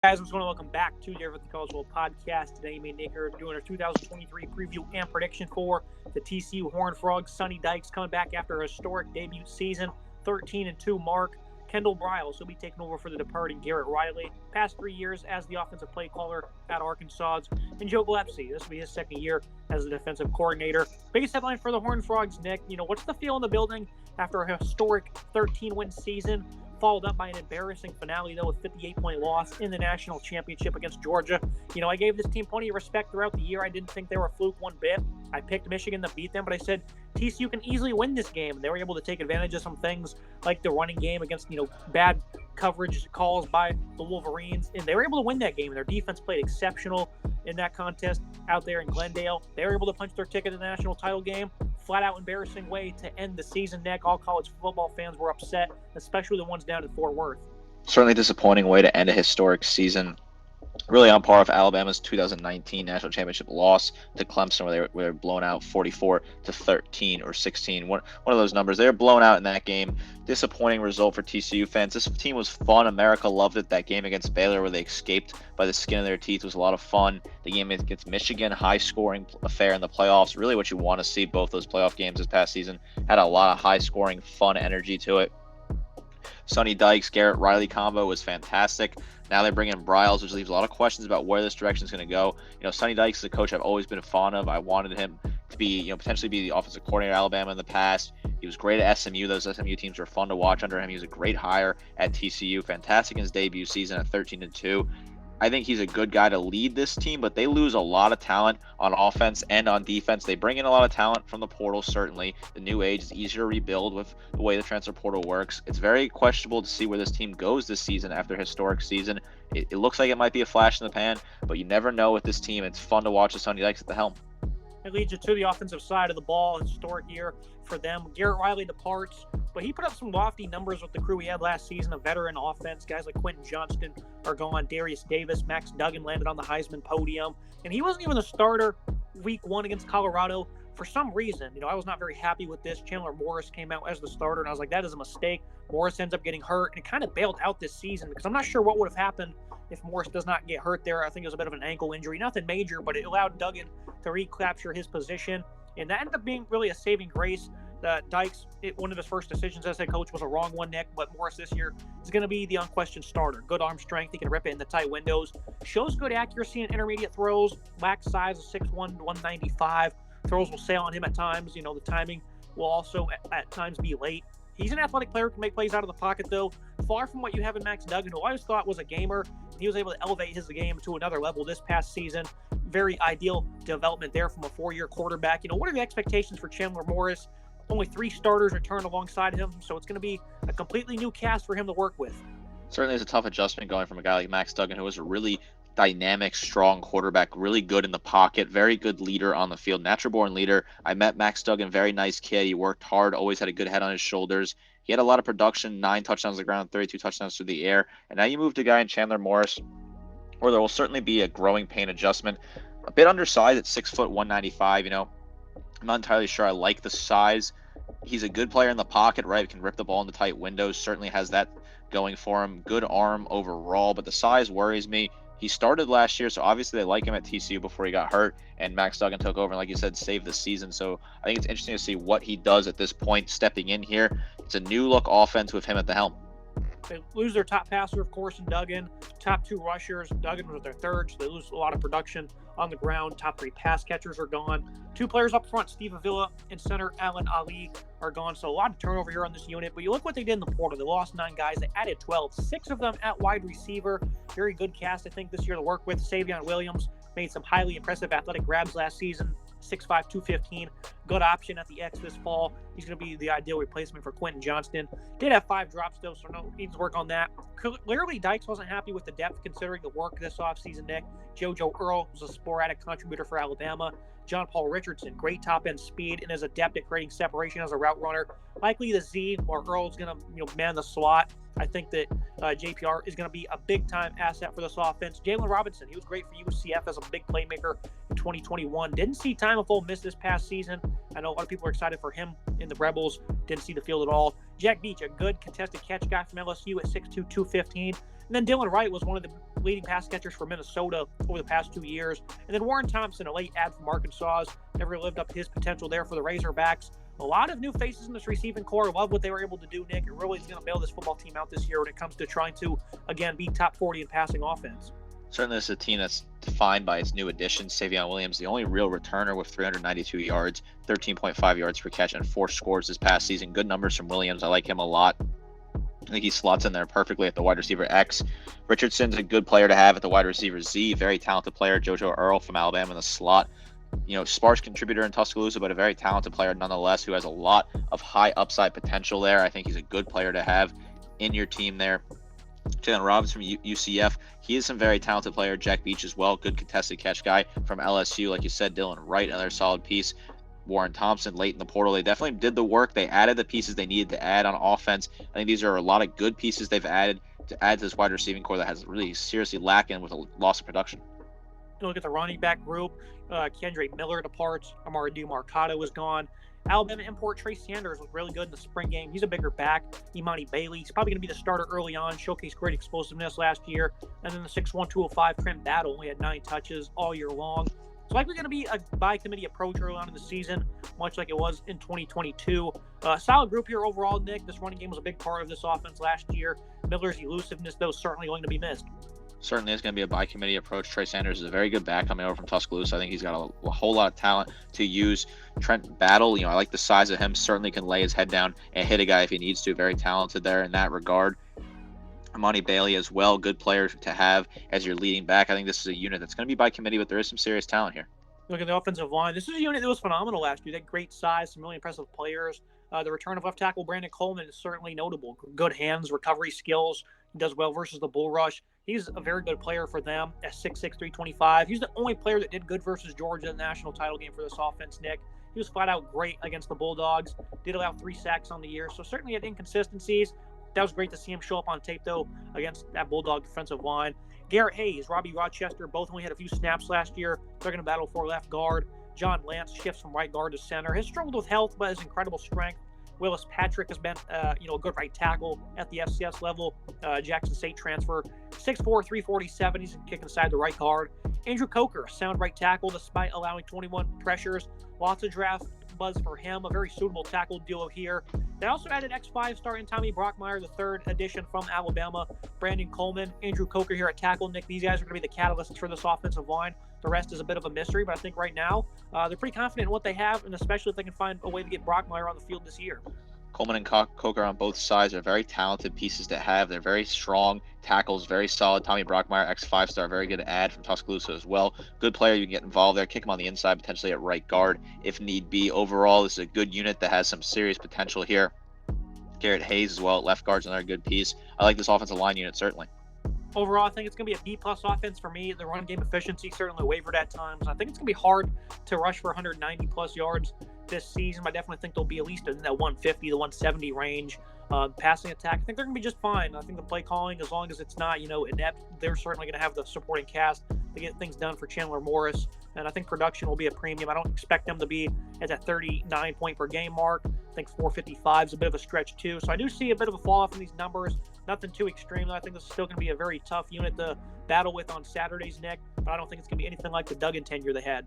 Guys, I just want to welcome back to the Everything College World podcast. Today, me and Nick are doing our 2023 preview and prediction for the TCU Horned Frogs. Sonny Dykes coming back after a historic debut season, 13-2 mark. Kendall Briles will be taking over for the departing Garrett Riley. Past 3 years as the offensive play caller at Arkansas. And Joe Gillespie, this will be his second year as the defensive coordinator. Biggest headline for the Horned Frogs, Nick. What's the feel in the building after a historic 13-win season? Followed up by an embarrassing finale, though, with 58-point loss in the national championship against Georgia. I gave this team plenty of respect throughout the year. I didn't think they were a fluke one bit. I picked Michigan to beat them, but I said TCU can easily win this game. They were able to take advantage of some things like the running game against, bad coverage calls by the Wolverines, and they were able to win that game. Their defense played exceptional in that contest out there in Glendale. They were able to punch their ticket to the national title game. Flat out embarrassing way to end the season, Nick. All college football fans were upset, especially the ones down at Fort Worth. Certainly disappointing way to end a historic season. Really on par with Alabama's 2019 national championship loss to Clemson, where they were blown out 44-13 or 16. One of those numbers. They were blown out in that game. Disappointing result for TCU fans. This team was fun. America loved it. That game against Baylor, where they escaped by the skin of their teeth, was a lot of fun. The game against Michigan, high-scoring affair in the playoffs. Really what you want to see. Both those playoff games this past season had a lot of high-scoring, fun energy to it. Sonny Dykes, Garrett Riley combo was fantastic. Now they bring in Briles, which leaves a lot of questions about where this direction is going to go. Sonny Dykes is a coach I've always been fond of. I wanted him to be, potentially be the offensive coordinator at Alabama in the past. He was great at SMU. Those SMU teams were fun to watch under him. He was a great hire at TCU. Fantastic in his debut season at 13-2. I think he's a good guy to lead this team, but they lose a lot of talent on offense and on defense. They bring in a lot of talent from the portal, certainly. The new age is easier to rebuild with the way the transfer portal works. It's very questionable to see where this team goes this season after a historic season. It looks like it might be a flash in the pan, but you never know with this team. It's fun to watch the Sonny Dykes at the helm. It leads you to the offensive side of the ball. Historic year for them. Garrett Riley departs, but he put up some lofty numbers with the crew he had last season. A veteran offense. Guys like Quentin Johnston are gone. Darius Davis, Max Duggan landed on the Heisman podium. And he wasn't even the starter week one against Colorado. For some reason, I was not very happy with this. Chandler Morris came out as the starter, and I was like, that is a mistake. Morris ends up getting hurt, and it kind of bailed out this season because I'm not sure what would have happened if Morris does not get hurt there. I think it was a bit of an ankle injury. Nothing major, but it allowed Duggan to recapture his position, and that ended up being really a saving grace. Dykes, one of his first decisions as head coach was a wrong one, Nick, but Morris this year is going to be the unquestioned starter. Good arm strength. He can rip it in the tight windows. Shows good accuracy in intermediate throws. Lacks size of 6'1", 195. Throws will sail on him at times. The timing will also at times be late. He's an athletic player who can make plays out of the pocket, though. Far from what you have in Max Duggan, who I always thought was a gamer. He was able to elevate his game to another level this past season. Very ideal development there from a four-year quarterback. What are the expectations for Chandler Morris? Only 3 starters return alongside him, so it's going to be a completely new cast for him to work with. Certainly is a tough adjustment going from a guy like Max Duggan, who was a really dynamic, strong quarterback, really good in the pocket, very good leader on the field, natural-born leader. I met Max Duggan, very nice kid. He worked hard, always had a good head on his shoulders. He had a lot of production, 9 touchdowns on the ground, 32 touchdowns through the air. And now you move to a guy in Chandler Morris, where there will certainly be a growing pain adjustment. A bit undersized at 6 foot 195. I'm not entirely sure I like the size. He's a good player in the pocket, right? Can rip the ball into tight windows. Certainly has that going for him. Good arm overall, but the size worries me. He started last year, so obviously they like him at TCU before he got hurt, and Max Duggan took over and, like you said, saved the season. So I think it's interesting to see what he does at this point stepping in here. It's a new-look offense with him at the helm. They lose their top passer, of course, in Duggan. Top 2 rushers. Duggan was their third, so they lose a lot of production on the ground. Top 3 pass catchers are gone. 2 players up front, Steve Avila and center Alan Ali, are gone. So a lot of turnover here on this unit. But you look what they did in the portal. They lost 9 guys. They added 12. 6 of them at wide receiver. Very good cast, I think, this year to work with. Savion Williams made some highly impressive athletic grabs last season. 6'5", 215. Good option at the X this fall. He's going to be the ideal replacement for Quentin Johnston. Did have 5 drops, though, so needs to work on that. Clearly, Dykes wasn't happy with the depth considering the work this offseason, Nick. JoJo Earl was a sporadic contributor for Alabama. John Paul Richardson, great top-end speed and is adept at creating separation as a route runner. Likely the Z, or Earl's going to man the slot. I think that JPR is going to be a big-time asset for this offense. Jalen Robinson, he was great for UCF as a big playmaker in 2021. Didn't see time of full miss this past season. I know a lot of people are excited for him in the Rebels. Didn't see the field at all. Jack Beach, a good contested catch guy from LSU at 6'2", 215. And then Dylan Wright was one of the leading pass catchers for Minnesota over the past 2 years. And then Warren Thompson, a late add from Arkansas, never lived up to his potential there for the Razorbacks. A lot of new faces in this receiving core. Love what they were able to do, Nick. It really is going to bail this football team out this year when it comes to trying to, again, be top 40 in passing offense. Certainly, this is a team that's defined by its new additions. Savion Williams, the only real returner with 392 yards, 13.5 yards per catch, and 4 scores this past season. Good numbers from Williams. I like him a lot. I think he slots in there perfectly at the wide receiver X. Richardson's a good player to have at the wide receiver Z. Very talented player. JoJo Earl from Alabama in the slot. Sparse contributor in Tuscaloosa, but a very talented player nonetheless who has a lot of high upside potential there. I think he's a good player to have in your team there. Jalen Robbins from UCF, he is some very talented player. Jack Beach as well, good contested catch guy from LSU. Like you said, Dylan Wright, another solid piece. Warren Thompson late in the portal. They definitely did the work. They added the pieces they needed to add on offense. I think these are a lot of good pieces they've added to add to this wide receiving core that has really seriously lacking with a loss of production. You look at the running back group. Kendre Miller departs. Amari Mercado was gone. Alabama import Trey Sanders was really good in the spring game. He's a bigger back. Imani Bailey, he's probably going to be the starter early on. Showcased great explosiveness last year. And then the 6'1", 205 Trent Battle only had 9 touches all year long. It's likely going to be a by-committee approach early on in the season, much like it was in 2022. Solid group here overall, Nick. This running game was a big part of this offense last year. Miller's elusiveness, though, certainly going to be missed. Certainly is going to be a by-committee approach. Trey Sanders is a very good back coming over from Tuscaloosa. I think he's got a whole lot of talent to use. Trent Battle, I like the size of him. Certainly can lay his head down and hit a guy if he needs to. Very talented there in that regard. Imani Bailey as well, good player to have as your leading back. I think this is a unit that's going to be by committee, but there is some serious talent here. Look at the offensive line. This is a unit that was phenomenal last year. They had great size, some really impressive players. The return of left tackle Brandon Coleman is certainly notable. Good hands, recovery skills. He does well versus the bull rush. He's a very good player for them at 6'6", 325. He's the only player that did good versus Georgia in the national title game for this offense, Nick. He was flat out great against the Bulldogs. Did allow 3 sacks on the year, so certainly had inconsistencies. That was great to see him show up on tape, though, against that Bulldog defensive line. Garrett Hayes, Robbie Rochester, both only had a few snaps last year. They're going to battle for left guard. John Lance shifts from right guard to center. Has struggled with health, but has incredible strength. Willis Patrick has been, a good right tackle at the FCS level. Jackson State transfer, 6'4", 347. He's kicking inside the right guard. Andrew Coker, sound right tackle despite allowing 21 pressures. Lots of draft buzz for him. A very suitable tackle duo here. They also added X5 star in Tommy Brockmeyer, the third addition from Alabama. Brandon Coleman, Andrew Coker here at tackle. Nick, these guys are going to be the catalysts for this offensive line. The rest is a bit of a mystery, but I think right now they're pretty confident in what they have, and especially if they can find a way to get Brockmeyer on the field this year. Coleman and Coker on both sides are very talented pieces to have. They're very strong tackles, very solid. Tommy Brockmeyer, X5 star, very good add from Tuscaloosa as well. Good player, you can get involved there. Kick him on the inside, potentially at right guard if need be. Overall, this is a good unit that has some serious potential here. Garrett Hayes as well at left guard is another good piece. I like this offensive line unit, certainly. Overall, I think it's going to be a B+ offense for me. The run game efficiency certainly wavered at times. I think it's going to be hard to rush for 190+ yards this season. I definitely think they'll be at least in that 150 to 170 range. Passing attack, I think they're going to be just fine. I think the play calling, as long as it's not, inept, they're certainly going to have the supporting cast to get things done for Chandler Morris. And I think production will be a premium. I don't expect them to be at that 39 point per game mark. I think 455 is a bit of a stretch too. So I do see a bit of a fall off in these numbers. Nothing too extreme. I think this is still going to be a very tough unit to battle with on Saturdays, Nick. But I don't think it's going to be anything like the Duggan tenure they had.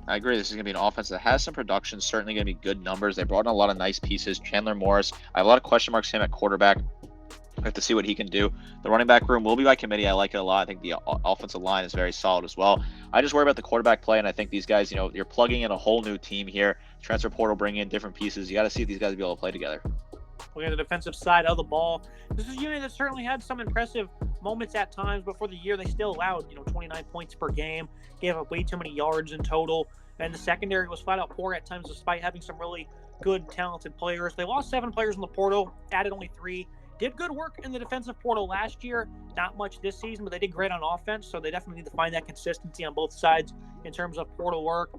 I agree. This is going to be an offense that has some production, certainly going to be good numbers. They brought in a lot of nice pieces. Chandler Morris, I have a lot of question marks for him at quarterback. I have to see what he can do. The running back room will be by committee. I like it a lot. I think the offensive line is very solid as well. I just worry about the quarterback play, and I think these guys, you're plugging in a whole new team here. Transfer portal, bringing in different pieces. You got to see if these guys will be able to play together. Looking at the defensive side of the ball, this is a unit that certainly had some impressive moments at times, but for the year they still allowed 29 points per game, gave up way too many yards in total, and the secondary was flat out poor at times despite having some really good, talented players. They lost 7 players in the portal, added only 3. Did good work in the defensive portal last year, not much this season, but they did great on offense, so they definitely need to find that consistency on both sides in terms of portal work.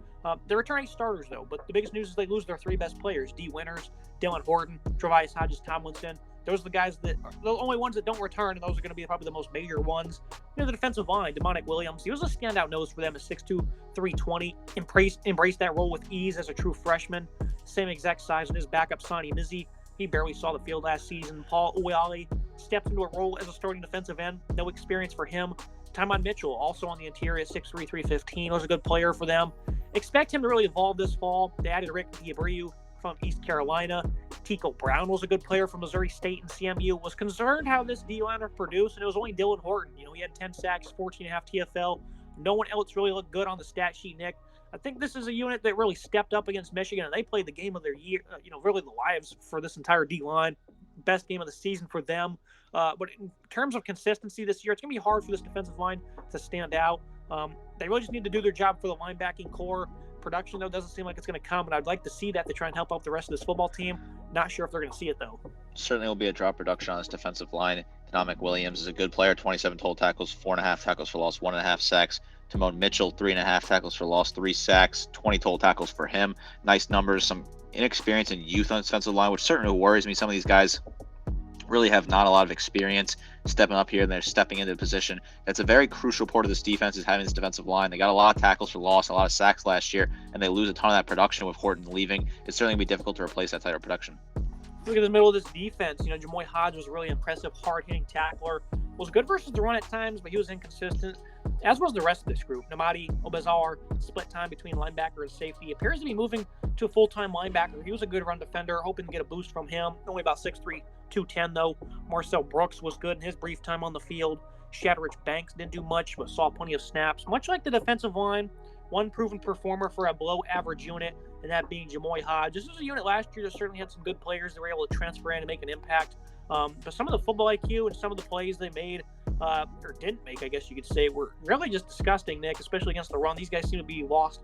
They're returning starters, though, but the biggest news is they lose their 3 best players, D. Winters, Dylan Horton, Travius Hodges-Tomlinson. Those are the guys that are the only ones that don't return, and those are going to be probably the most major ones. The defensive line, Demonic Williams, he was a standout nose for them at 6'2", 320. Embraced that role with ease as a true freshman. Same exact size as his backup, Sonny Mizzi. He barely saw the field last season. Paul Uwali stepped into a role as a starting defensive end. No experience for him. Tymon Mitchell, also on the interior at 6'3", 315, was a good player for them. Expect him to really evolve this fall. They added Rick Diabreu from East Carolina. Tico Brown was a good player from Missouri State and CMU. Was concerned how this D-line would produce, and it was only Dylan Horton. He had 10 sacks, 14.5 TFL. No one else really looked good on the stat sheet, Nick. I think this is a unit that really stepped up against Michigan, and they played the game of their year, really the lives for this entire D-line. Best game of the season for them. But in terms of consistency this year, it's going to be hard for this defensive line to stand out. They really just need to do their job for the linebacking core. Production, though, doesn't seem like it's going to come, and I'd like to see that to try and help out the rest of this football team. Not sure if they're going to see it, though. Certainly will be a drop production on this defensive line. Dominic Williams is a good player, 27 total tackles, 4.5 tackles for loss, 1.5 sacks. Timon Mitchell, 3.5 tackles for loss, 3 sacks, 20 total tackles for him. Nice numbers, some inexperience and youth on the defensive line, which certainly worries me. Some of these guys really have not a lot of experience stepping up here, and they're stepping into the position. That's a very crucial part of this defense, is having this defensive line. They got a lot of tackles for loss, a lot of sacks last year, and they lose a ton of that production with Horton leaving. It's certainly going to be difficult to replace that type of production. Look at the middle of this defense. Jamoy Hodge was a really impressive, hard-hitting tackler. Was good versus the run at times, but he was inconsistent, as was the rest of this group. Namadi Obazar split time between linebacker and safety. Appears to be moving to a full-time linebacker. He was a good run defender, hoping to get a boost from him. Only about 6'3", 210, though. Marcel Brooks was good in his brief time on the field. Shatteridge Banks didn't do much, but saw plenty of snaps. Much like the defensive line, one proven performer for a below-average unit, and that being Jamoy Hodge. This was a unit last year that certainly had some good players that were able to transfer in and make an impact. But some of the football IQ and some of the plays they made, or didn't make, I guess you could say, were really just disgusting, Nick, especially against the run. These guys seem to be lost,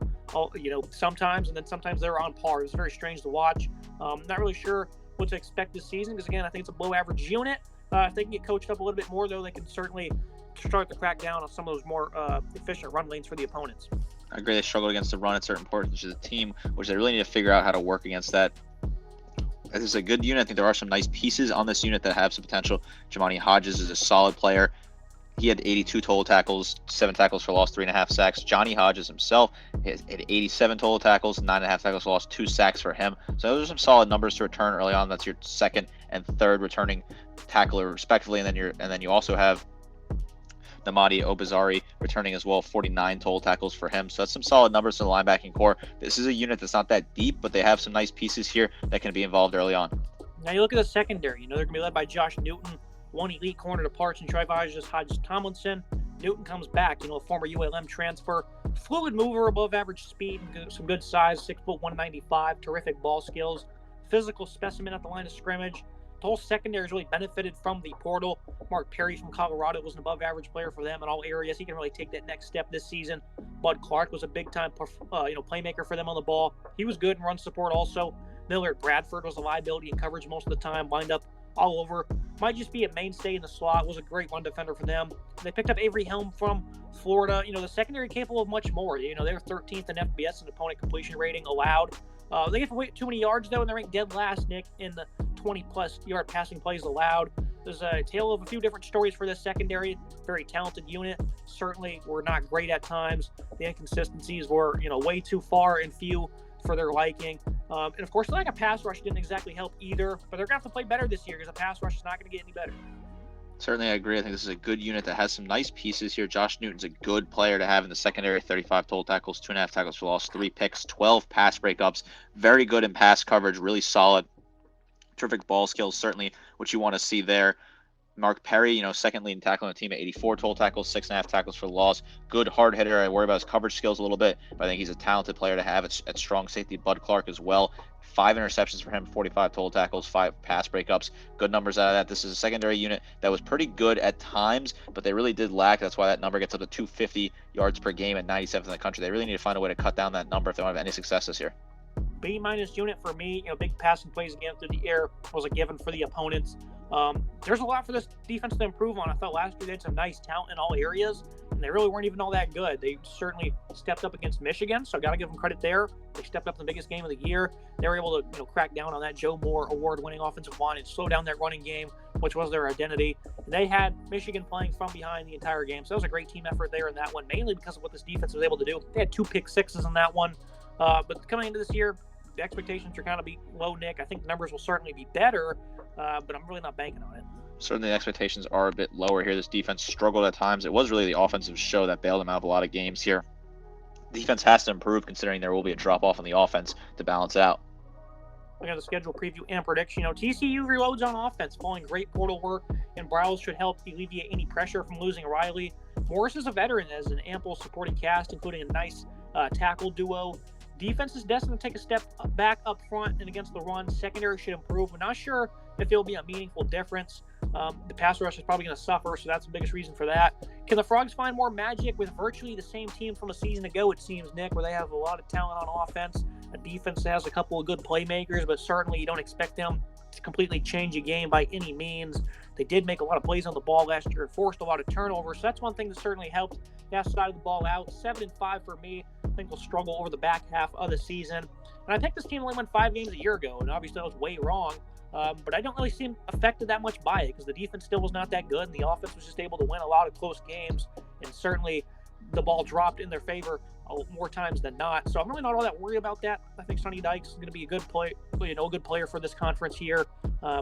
sometimes, and then sometimes they're on par. It's very strange to watch. Not really sure what to expect this season because, again, I think it's a below-average unit. If they can get coached up a little bit more, though, they can certainly start to crack down on some of those more efficient run lanes for the opponents. I agree they struggled against the run at certain portions of the team, which they really need to figure out how to work against that. This is a good unit. I think there are some nice pieces on this unit that have some potential. Jamani Hodges is a solid player. He had 82 total tackles, 7 tackles for loss, 3.5 sacks. Johnny Hodges himself had 87 total tackles, 9.5 tackles for loss, 2 sacks for him. So those are some solid numbers to return early on. That's your second and third returning tackler respectively, and then you also have Namadi Obazari returning as well, 49 total tackles for him. So that's some solid numbers to the linebacking core. This is a unit that's not that deep, but they have some nice pieces here that can be involved early on. Now you look at the secondary. They're going to be led by Josh Newton, one elite corner departs in Tre'Von Hodges Tomlinson. Newton comes back, a former ULM transfer. Fluid mover, above average speed, some good size, 6', 195, terrific ball skills. Physical specimen at the line of scrimmage. The whole secondary has really benefited from the portal. Mark Perry from Colorado was an above-average player for them in all areas. He can really take that next step this season. Bud Clark was a big-time, playmaker for them on the ball. He was good in run support also. Millard Bradford was a liability in coverage most of the time, lined up all over. Might just be a mainstay in the slot. Was a great run defender for them. They picked up Avery Helm from Florida. The secondary capable of much more. They're 13th in FBS in opponent completion rating allowed. They give away too many yards, though, and they're ranked dead last, Nick, in the 20-plus yard passing plays allowed. There's a tale of a few different stories for this secondary. Very talented unit. Certainly were not great at times. The inconsistencies were, way too far and few for their liking. And, of course, a pass rush didn't exactly help either. But they're going to have to play better this year because the pass rush is not going to get any better. Certainly, I agree. I think this is a good unit that has some nice pieces here. Josh Newton's a good player to have in the secondary. 35 total tackles, 2.5 tackles for loss, 3 picks, 12 pass breakups. Very good in pass coverage, really solid. Terrific ball skills, certainly what you want to see there. Mark Perry, second leading tackle on the team at 84 total tackles, 6.5 tackles for loss. Good hard hitter. I worry about his coverage skills a little bit, but I think he's a talented player to have at strong safety. Bud Clark as well. 5 interceptions for him, 45 total tackles, 5 pass breakups. Good numbers out of that. This is a secondary unit that was pretty good at times, but they really did lack. That's why that number gets up to 250 yards per game at 97th in the country. They really need to find a way to cut down that number if they don't have any success this year. B-minus unit for me. Big passing plays again through the air was a given for the opponents. There's a lot for this defense to improve on. I thought last year they had some nice talent in all areas, and they really weren't even all that good. They certainly stepped up against Michigan, so I got to give them credit there. They stepped up in the biggest game of the year. They were able to crack down on that Joe Moore award-winning offensive line and slow down that running game, which was their identity. And they had Michigan playing from behind the entire game, so that was a great team effort there in that one, mainly because of what this defense was able to do. They had 2 pick sixes in that one. But coming into this year, the expectations are kind of be low, Nick. I think the numbers will certainly be better, but I'm really not banking on it. Certainly the expectations are a bit lower here. This defense struggled at times. It was really the offensive show that bailed them out of a lot of games here. Defense has to improve considering there will be a drop-off on the offense to balance out. Look at the schedule preview and prediction. TCU reloads on offense, following great portal work, and Browse should help alleviate any pressure from losing Riley. Morris is a veteran, as an ample supporting cast, including a nice tackle duo. Defense is destined to take a step back up front and against the run. Secondary should improve. We're not sure if it'll be a meaningful difference. The pass rush is probably going to suffer, so that's the biggest reason for that. Can the Frogs find more magic with virtually the same team from a season ago, it seems, Nick, where they have a lot of talent on offense? A defense that has a couple of good playmakers, but certainly you don't expect them to completely change a game by any means. They did make a lot of plays on the ball last year and forced a lot of turnovers, so that's one thing that certainly helped that side of the ball out. 7-5 for me. I think they'll struggle over the back half of the season. And I think this team only won 5 games a year ago, and obviously I was way wrong. But I don't really seem affected that much by it because the defense still was not that good, and the offense was just able to win a lot of close games, and certainly the ball dropped in their favor more times than not. So I'm really not all that worried about that. I think Sonny Dykes is going to be a good player for this conference here.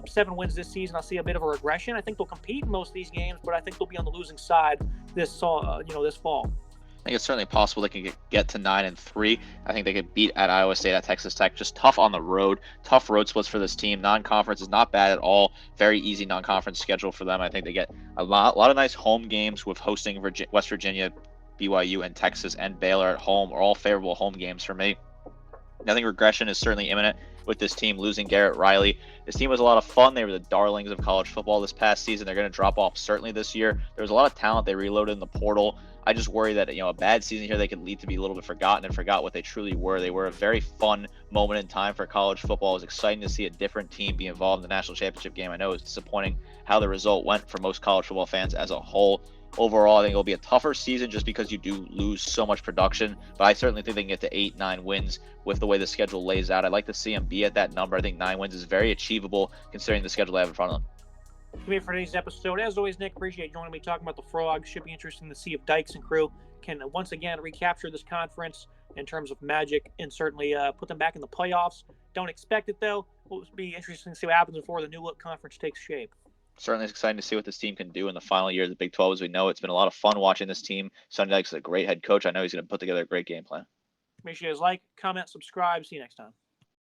7 wins this season. I'll see a bit of a regression. I think they'll compete in most of these games, but I think they'll be on the losing side this fall. I think it's certainly possible they can get to 9-3. I think they could beat at Iowa State, at Texas Tech. Just tough on the road. Tough road splits for this team. Non-conference is not bad at all. Very easy non-conference schedule for them. I think they get a lot of nice home games with hosting West Virginia, BYU, and Texas, and Baylor at home are all favorable home games for me. I think regression is certainly imminent with this team losing Garrett Riley. This team was a lot of fun. They were the darlings of college football this past season. They're going to drop off certainly this year. There was a lot of talent they reloaded in the portal. I just worry that a bad season here, they could lead to be a little bit forgotten and forgot what they truly were. They were a very fun moment in time for college football. It was exciting to see a different team be involved in the national championship game. I know it's disappointing how the result went for most college football fans as a whole. Overall, I think it'll be a tougher season just because you do lose so much production, but I certainly think they can get to 8-9 wins with the way the schedule lays out. I'd like to see them be at that number. I think 9 wins is very achievable considering the schedule they have in front of them. That's me for today's episode. As always, Nick, appreciate joining me talking about the Frogs. Should be interesting to see if Dykes and crew can once again recapture this conference in terms of magic and certainly put them back in the playoffs. Don't expect it, though. It'll be interesting to see what happens before the new look conference takes shape. Certainly it's exciting to see what this team can do in the final year of the Big 12. As we know, it's been a lot of fun watching this team. Sonny Dykes is a great head coach. I know he's going to put together a great game plan. Make sure you guys like, comment, subscribe. See you next time.